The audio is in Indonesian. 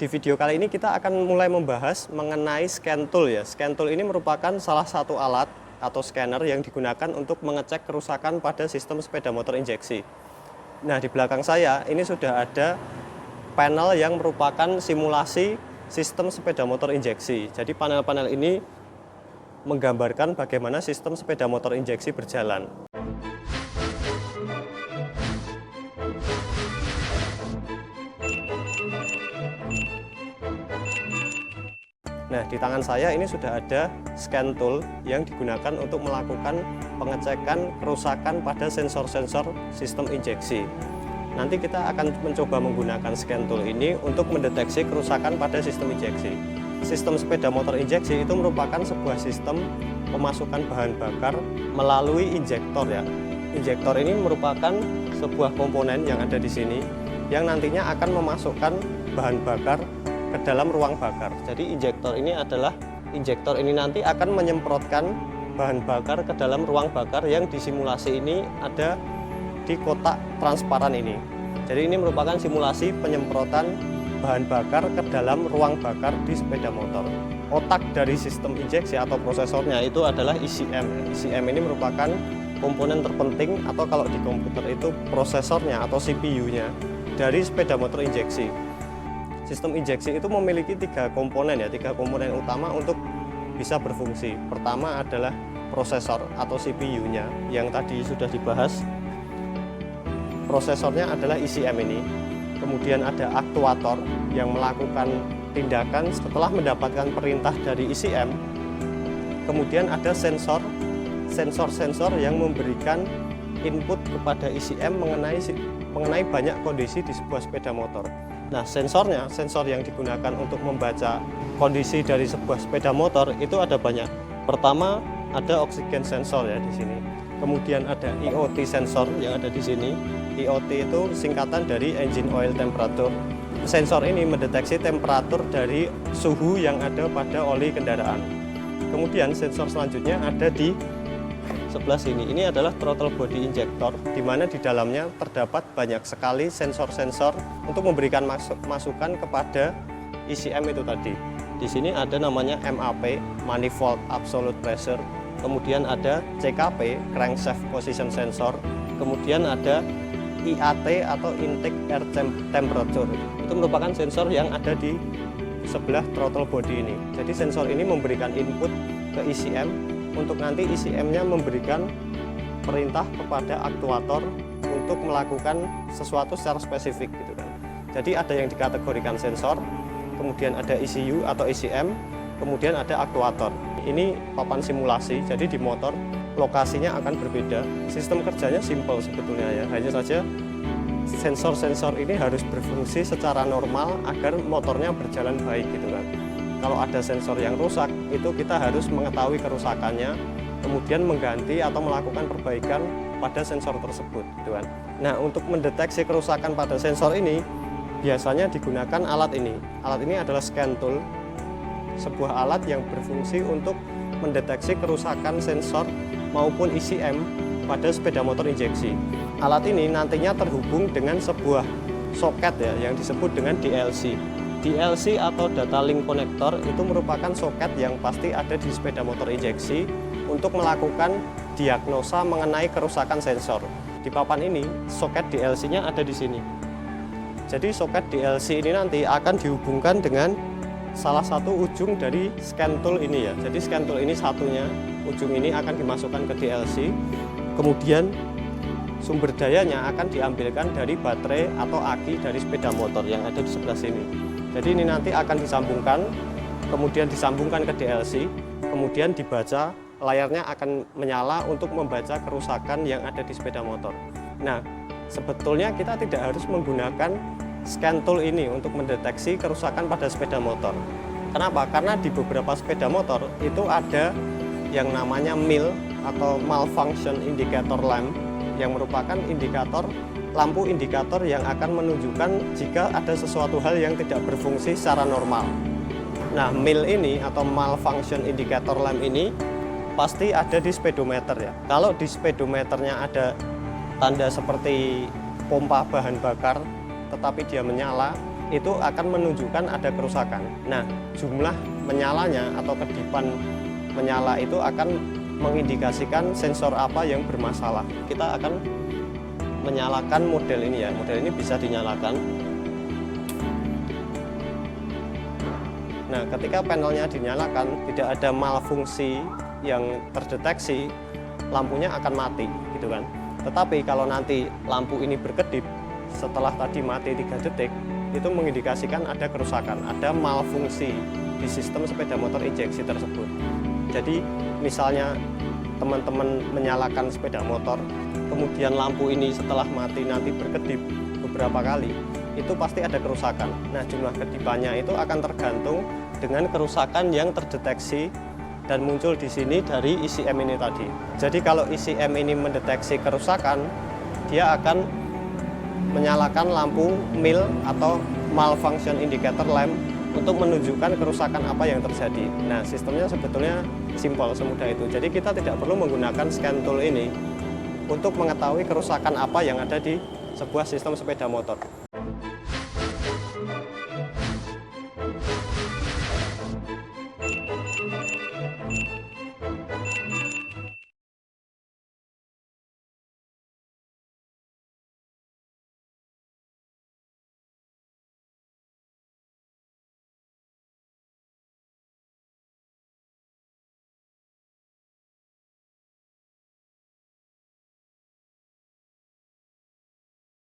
Di video kali ini kita akan mulai membahas mengenai scan tool ya. Scan tool ini merupakan salah satu alat atau scanner yang digunakan untuk mengecek kerusakan pada sistem sepeda motor injeksi. Nah, di belakang saya ini sudah ada panel yang merupakan simulasi sistem sepeda motor injeksi. Jadi panel-panel ini menggambarkan bagaimana sistem sepeda motor injeksi berjalan. Nah, di tangan saya ini sudah ada scan tool yang digunakan untuk melakukan pengecekan kerusakan pada sensor-sensor sistem injeksi. Nanti kita akan mencoba menggunakan scan tool ini untuk mendeteksi kerusakan pada sistem injeksi. Sistem sepeda motor injeksi itu merupakan sebuah sistem pemasukan bahan bakar melalui injektor ya. Injektor ini merupakan sebuah komponen yang ada di sini yang nantinya akan memasukkan bahan bakar ke dalam ruang bakar. Jadi injektor ini nanti akan menyemprotkan bahan bakar ke dalam ruang bakar yang disimulasi ini ada di kotak transparan ini. Jadi ini merupakan simulasi penyemprotan bahan bakar ke dalam ruang bakar di sepeda motor. Otak dari sistem injeksi atau prosesornya itu adalah ECM. ECM ini merupakan komponen terpenting atau kalau di komputer itu prosesornya atau CPU-nya dari sepeda motor injeksi. Sistem injeksi itu memiliki tiga komponen utama untuk bisa berfungsi. Pertama adalah prosesor atau CPU-nya yang tadi sudah dibahas. Prosesornya adalah ECM ini. Kemudian ada aktuator yang melakukan tindakan setelah mendapatkan perintah dari ECM. Kemudian ada sensor yang memberikan input kepada ECM mengenai banyak kondisi di sebuah sepeda motor. Nah, sensor yang digunakan untuk membaca kondisi dari sebuah sepeda motor itu ada banyak. Pertama, ada oksigen sensor ya di sini. Kemudian ada EOT sensor yang ada di sini. EOT itu singkatan dari engine oil temperature. Sensor ini mendeteksi temperatur dari suhu yang ada pada oli kendaraan. Kemudian sensor selanjutnya ada di sebelah sini. Ini adalah throttle body injector, di mana di dalamnya terdapat banyak sekali sensor-sensor untuk memberikan masukan kepada ECM itu tadi. Di sini ada namanya MAP, manifold absolute pressure. Kemudian ada CKP, crankshaft position sensor. Kemudian ada IAT atau intake air temperature. Itu merupakan sensor yang ada di sebelah throttle body ini. Jadi sensor ini memberikan input ke ECM untuk nanti ECM-nya memberikan perintah kepada aktuator untuk melakukan sesuatu secara spesifik gitu kan. Jadi ada yang dikategorikan sensor, kemudian ada ECU atau ECM, kemudian ada aktuator. Ini papan simulasi, jadi di motor lokasinya akan berbeda. Sistem kerjanya simpel sebetulnya ya, hanya saja sensor-sensor ini harus berfungsi secara normal agar motornya berjalan baik gitu kan. Kalau ada sensor yang rusak, itu kita harus mengetahui kerusakannya, kemudian mengganti atau melakukan perbaikan pada sensor tersebut gitu kan. Nah, untuk mendeteksi kerusakan pada sensor ini biasanya digunakan alat ini. Alat ini adalah scan tool, sebuah alat yang berfungsi untuk mendeteksi kerusakan sensor maupun ECM pada sepeda motor injeksi. Alat ini nantinya terhubung dengan sebuah soket ya yang disebut dengan DLC. DLC atau data link connector itu merupakan soket yang pasti ada di sepeda motor injeksi untuk melakukan diagnosa mengenai kerusakan sensor. Di papan ini soket DLC-nya ada di sini. Jadi soket DLC ini nanti akan dihubungkan dengan salah satu ujung dari scan tool ini ya. Jadi scan tool ini satunya, ujung ini akan dimasukkan ke DLC. Kemudian sumber dayanya akan diambilkan dari baterai atau aki dari sepeda motor yang ada di sebelah sini. Jadi ini nanti akan disambungkan, kemudian disambungkan ke DLC, kemudian dibaca, layarnya akan menyala untuk membaca kerusakan yang ada di sepeda motor. Nah, sebetulnya kita tidak harus menggunakan scan tool ini untuk mendeteksi kerusakan pada sepeda motor. Kenapa? Karena di beberapa sepeda motor itu ada yang namanya MIL atau malfunction indicator lamp, yang merupakan lampu indikator yang akan menunjukkan jika ada sesuatu hal yang tidak berfungsi secara normal. Nah, MIL ini atau malfunction indicator lamp ini pasti ada di speedometer ya. Kalau di speedometernya ada tanda seperti pompa bahan bakar tetapi dia menyala, itu akan menunjukkan ada kerusakan. Nah, jumlah menyalanya atau kedipan menyala itu akan mengindikasikan sensor apa yang bermasalah. Kita akan menyalakan model ini ya. Model ini bisa dinyalakan. Nah, ketika panelnya dinyalakan, tidak ada malfungsi yang terdeteksi, lampunya akan mati, gitu kan. Tetapi kalau nanti lampu ini berkedip, setelah tadi mati 3 detik, itu mengindikasikan ada kerusakan, ada malfungsi di sistem sepeda motor injeksi tersebut. Jadi, misalnya teman-teman menyalakan sepeda motor, kemudian lampu ini setelah mati nanti berkedip beberapa kali, itu pasti ada kerusakan. Nah, jumlah kedipannya itu akan tergantung dengan kerusakan yang terdeteksi dan muncul di sini dari ICM ini tadi. Jadi kalau ICM ini mendeteksi kerusakan, dia akan menyalakan lampu MIL atau malfunction indicator lamp untuk menunjukkan kerusakan apa yang terjadi. Nah, sistemnya sebetulnya simpel, semudah itu. Jadi kita tidak perlu menggunakan scan tool ini untuk mengetahui kerusakan apa yang ada di sebuah sistem sepeda motor.